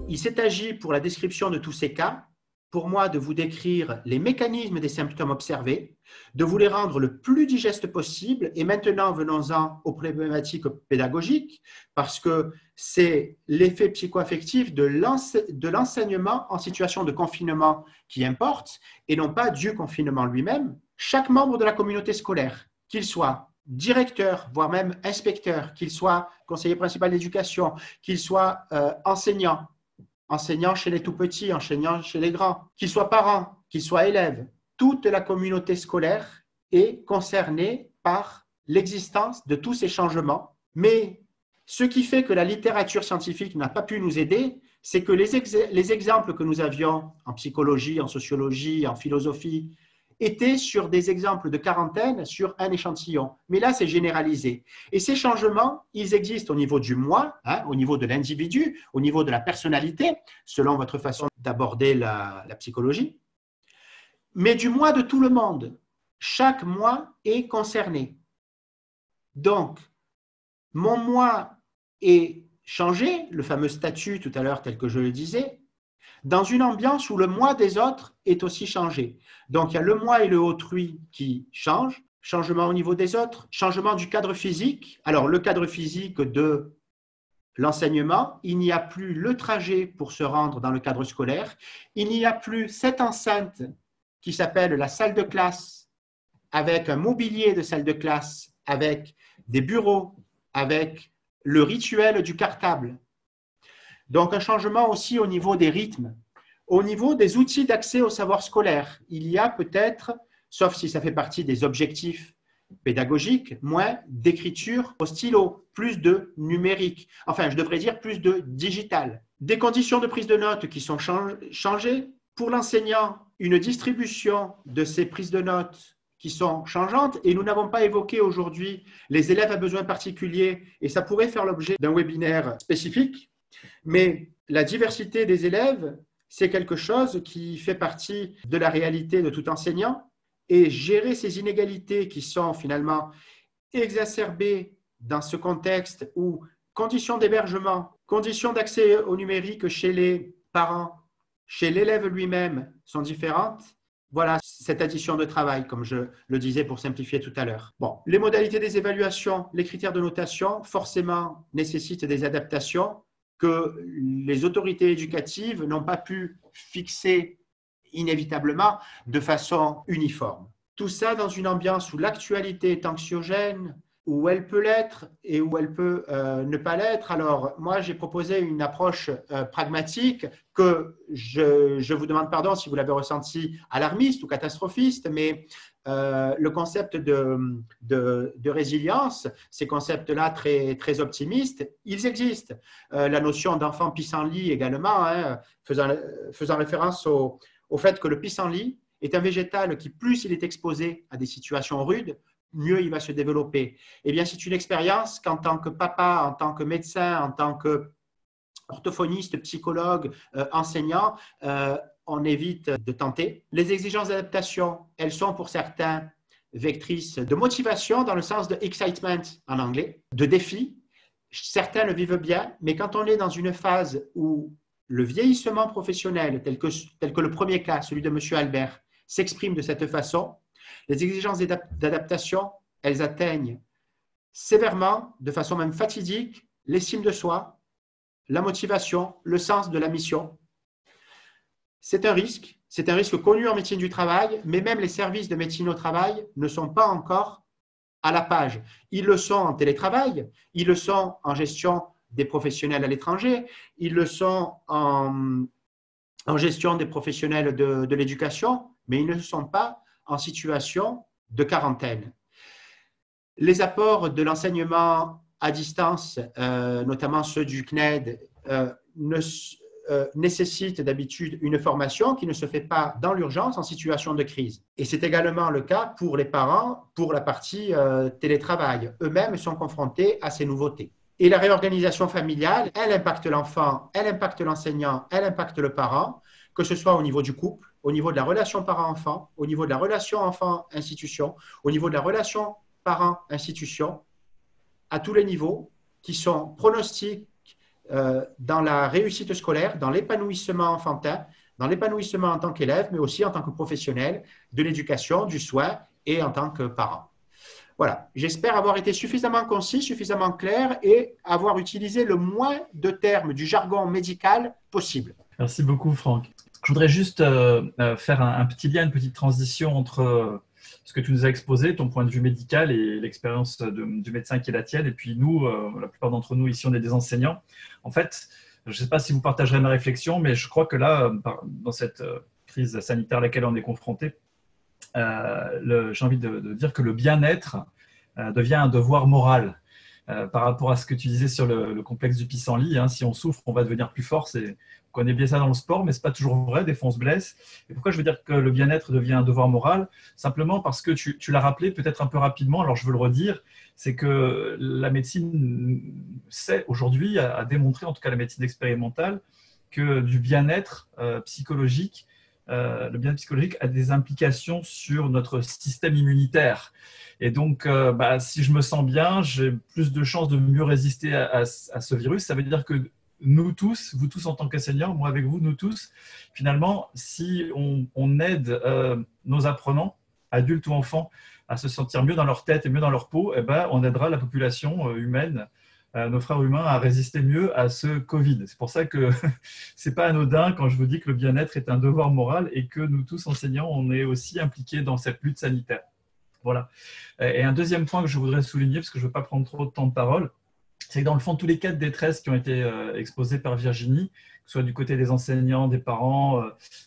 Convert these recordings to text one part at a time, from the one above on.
il s'est agi pour la description de tous ces cas, pour moi, de vous décrire les mécanismes des symptômes observés, de vous les rendre le plus digeste possible. Et maintenant, venons-en aux problématiques pédagogiques, parce que c'est l'effet psychoaffectif de l'enseignement en situation de confinement qui importe, et non pas du confinement lui-même. Chaque membre de la communauté scolaire, qu'il soit directeur, voire même inspecteur, qu'il soit conseiller principal d'éducation, qu'il soit enseignant chez les tout-petits, enseignant chez les grands, qu'ils soient parents, qu'ils soient élèves, toute la communauté scolaire est concernée par l'existence de tous ces changements. Mais ce qui fait que la littérature scientifique n'a pas pu nous aider, c'est que les exemples que nous avions en psychologie, en sociologie, en philosophie, étaient sur des exemples de quarantaine sur un échantillon. Mais là, c'est généralisé. Et ces changements, ils existent au niveau du moi, au niveau de l'individu, au niveau de la personnalité, selon votre façon d'aborder la psychologie, mais du moi de tout le monde. Chaque moi est concerné. Donc, mon moi est changé, le fameux statut tout à l'heure tel que je le disais, dans une ambiance où le moi des autres est aussi changé. Donc, il y a le moi et le autrui qui changent, changement au niveau des autres, changement du cadre physique. Alors, le cadre physique de l'enseignement, il n'y a plus le trajet pour se rendre dans le cadre scolaire, il n'y a plus cette enceinte qui s'appelle la salle de classe, avec un mobilier de salle de classe, avec des bureaux, avec le rituel du cartable. Donc, un changement aussi au niveau des rythmes, au niveau des outils d'accès au savoir scolaire. Il y a peut-être, sauf si ça fait partie des objectifs pédagogiques, moins d'écriture au stylo, plus de numérique. Enfin, je devrais dire plus de digital. Des conditions de prise de notes qui sont changées. Pour l'enseignant, une distribution de ces prises de notes qui sont changeantes, et nous n'avons pas évoqué aujourd'hui les élèves à besoins particuliers, et ça pourrait faire l'objet d'un webinaire spécifique. Mais la diversité des élèves, c'est quelque chose qui fait partie de la réalité de tout enseignant, et gérer ces inégalités qui sont finalement exacerbées dans ce contexte où conditions d'hébergement, conditions d'accès au numérique chez les parents, chez l'élève lui-même sont différentes. Voilà cette addition de travail, comme je le disais pour simplifier tout à l'heure. Bon, les modalités des évaluations, les critères de notation, forcément nécessitent des adaptations que les autorités éducatives n'ont pas pu fixer inévitablement de façon uniforme. Tout ça dans une ambiance où l'actualité est anxiogène, où elle peut l'être et où elle peut ne pas l'être. Alors, moi, j'ai proposé une approche pragmatique que je vous demande pardon si vous l'avez ressenti alarmiste ou catastrophiste, mais le concept de résilience, ces concepts-là très, très optimistes, ils existent. La notion d'enfant pissenlit également, faisant référence au fait que le pissenlit est un végétal qui, plus il est exposé à des situations rudes, mieux il va se développer. Eh bien, c'est une expérience qu'en tant que papa, en tant que médecin, en tant que orthophoniste, psychologue, enseignant, on évite de tenter. Les exigences d'adaptation, elles sont pour certains vectrices de motivation dans le sens de excitement en anglais, de défi. Certains le vivent bien, mais quand on est dans une phase où le vieillissement professionnel, tel que le premier cas, celui de M. Albert, s'exprime de cette façon, les exigences d'adaptation, elles atteignent sévèrement, de façon même fatidique, l'estime de soi, la motivation, le sens de la mission. C'est un risque connu en médecine du travail, mais même les services de médecine au travail ne sont pas encore à la page. Ils le sont en télétravail, ils le sont en gestion des professionnels à l'étranger, ils le sont en gestion des professionnels de l'éducation, mais ils ne sont pas en situation de quarantaine. Les apports de l'enseignement à distance, notamment ceux du CNED, nécessitent d'habitude une formation qui ne se fait pas dans l'urgence en situation de crise. Et c'est également le cas pour les parents, pour la partie télétravail. Eux-mêmes sont confrontés à ces nouveautés. Et la réorganisation familiale, elle impacte l'enfant, elle impacte l'enseignant, elle impacte le parent, que ce soit au niveau du couple, au niveau de la relation parent-enfant, au niveau de la relation enfant-institution, au niveau de la relation parent-institution, à tous les niveaux, qui sont pronostics dans la réussite scolaire, dans l'épanouissement enfantin, dans l'épanouissement en tant qu'élève, mais aussi en tant que professionnel de l'éducation, du soin et en tant que parent. Voilà, j'espère avoir été suffisamment concis, suffisamment clair et avoir utilisé le moins de termes du jargon médical possible. Merci beaucoup, Franck. Je voudrais juste faire un petit lien, une petite transition entre ce que tu nous as exposé, ton point de vue médical et l'expérience du médecin qui est la tienne. Et puis nous, la plupart d'entre nous ici, on est des enseignants. En fait, je ne sais pas si vous partagerez ma réflexion, mais je crois que là, dans cette crise sanitaire à laquelle on est confronté, j'ai envie de dire que le bien-être devient un devoir moral. Par rapport à ce que tu disais sur le complexe du pissenlit, hein, si on souffre, on va devenir plus fort. On connaît bien ça dans le sport, mais ce n'est pas toujours vrai. Des fois, on se blesse. Et pourquoi je veux dire que le bien-être devient un devoir moral? Simplement parce que tu l'as rappelé peut-être un peu rapidement, alors je veux le redire, c'est que la médecine sait aujourd'hui, a démontré, en tout cas la médecine expérimentale, que du bien-être psychologique, le bien-être psychologique a des implications sur notre système immunitaire. Et donc, si je me sens bien, j'ai plus de chances de mieux résister à ce virus. Ça veut dire que nous tous, vous tous en tant qu'enseignants, moi avec vous, nous tous, finalement, si on aide nos apprenants, adultes ou enfants, à se sentir mieux dans leur tête et mieux dans leur peau, on aidera la population humaine, nos frères humains, à résister mieux à ce Covid. C'est pour ça que ce n'est pas anodin quand je vous dis que le bien-être est un devoir moral et que nous tous, enseignants, on est aussi impliqués dans cette lutte sanitaire. Voilà. Et un deuxième point que je voudrais souligner, parce que je ne veux pas prendre trop de temps de parole, c'est que dans le fond, tous les cas de détresse qui ont été exposés par Virginie, que ce soit du côté des enseignants, des parents,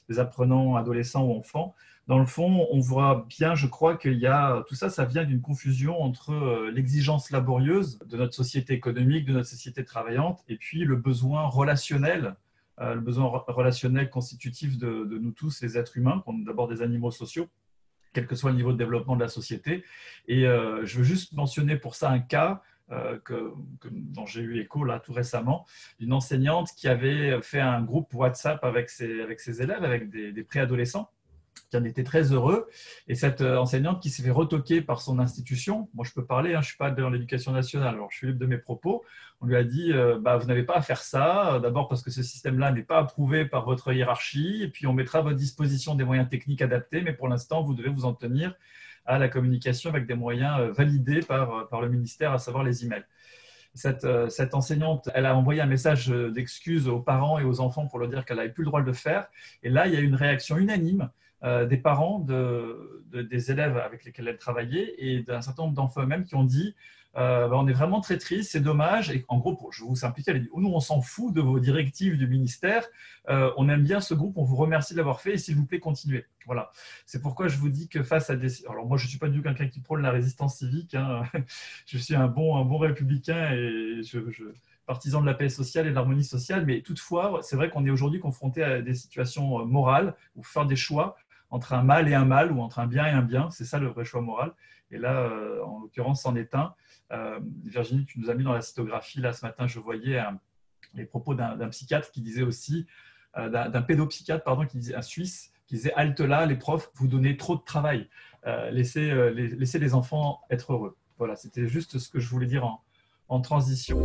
des apprenants, adolescents ou enfants, dans le fond, on voit bien, je crois, qu'il y a tout ça, ça vient d'une confusion entre l'exigence laborieuse de notre société économique, de notre société travaillante, et puis le besoin relationnel constitutif de nous tous, les êtres humains, qu'on est d'abord des animaux sociaux, quel que soit le niveau de développement de la société. Et je veux juste mentionner pour ça un cas dont j'ai eu écho là tout récemment, une enseignante qui avait fait un groupe WhatsApp avec ses élèves, avec des préadolescents, qui en était très heureux. Et cette enseignante qui s'est fait retoquer par son institution, moi je peux parler, je ne suis pas dans l'éducation nationale, alors je suis libre de mes propos, on lui a dit vous n'avez pas à faire ça, d'abord parce que ce système-là n'est pas approuvé par votre hiérarchie, et puis on mettra à votre disposition des moyens techniques adaptés, mais pour l'instant vous devez vous en tenir à la communication avec des moyens validés par le ministère, à savoir les emails. Cette enseignante, elle a envoyé un message d'excuse aux parents et aux enfants pour leur dire qu'elle n'avait plus le droit de le faire. Et là, il y a eu une réaction unanime des parents des élèves avec lesquels elle travaillait et d'un certain nombre d'enfants eux-mêmes qui ont dit on est vraiment très triste, c'est dommage. Et en gros, je vais vous simplifier, elle a dit nous, on s'en fout de vos directives du ministère, on aime bien ce groupe, on vous remercie de l'avoir fait et s'il vous plaît, continuez. Voilà. C'est pourquoi je vous dis que face à des… Alors moi, je ne suis pas du tout quelqu'un qui prône la résistance civique, hein. Je suis un bon républicain et partisan de la paix sociale et de l'harmonie sociale, mais toutefois, c'est vrai qu'on est aujourd'hui confronté à des situations morales où faire des choix entre un mal et un mal ou entre un bien et un bien, c'est ça le vrai choix moral. Et là, en l'occurrence, c'en est un. Virginie, tu nous as mis dans la cytographie, là ce matin, je voyais les propos d'un psychiatre qui disait aussi, d'un pédopsychiatre, pardon, qui disait, un Suisse, qui disait halte là, les profs, vous donnez trop de travail, laissez les enfants être heureux. Voilà, c'était juste ce que je voulais dire en transition.